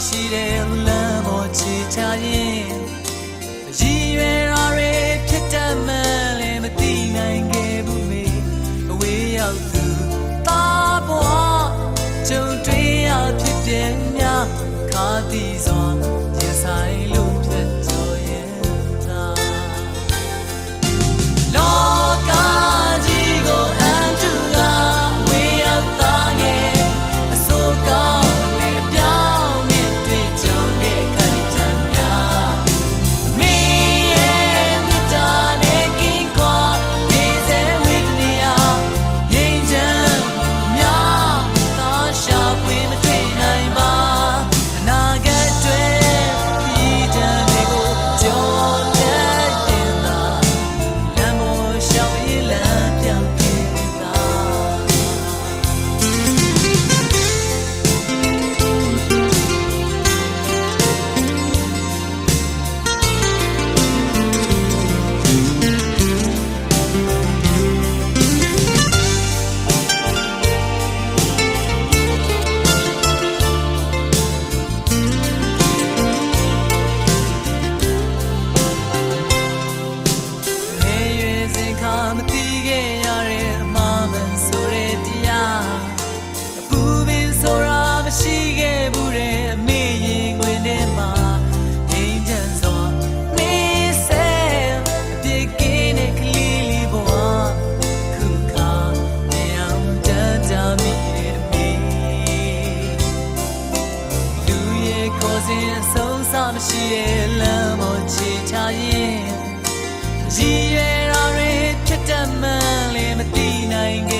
ရှိတဲ့လမ်းပေါ်ချီချရင်ရည်ရွယ်ရာတွေဖြစ်တတ်မှန်းလည်းမသိနိုင်ခဲ့ဘူးမေအဝေးရောက်သူသားဘွားကြုံတွေ့ရဖြစ်တဲ့များခါတီစွာရင်ဆိုင်လို့ဖြစ်တော်ရဲ့သားလောကကြီးကိုအန်တူလာဝေးရောက်သားငယ်အစိုးကောင်းရှိခဲ့ဘူးတဲ့အမေရင်ခွင်ထဲမှာငိမ့်ချမ်းစွာနေဆဲအပြစ်ကင်းတဲ့ကလေးလေးဘဝခုခါနေအောင်တတ်ကြမိတဲ့အမေလူရဲ့ကိုယ်စဉ်အဆုံးအစမရှိရဲ့လမ်းပေါ်ချီချရင်ရည်ရွယ်ရာတွေဖြစ်တတ်မှန်းလည်းမသိနိုင်ခဲ့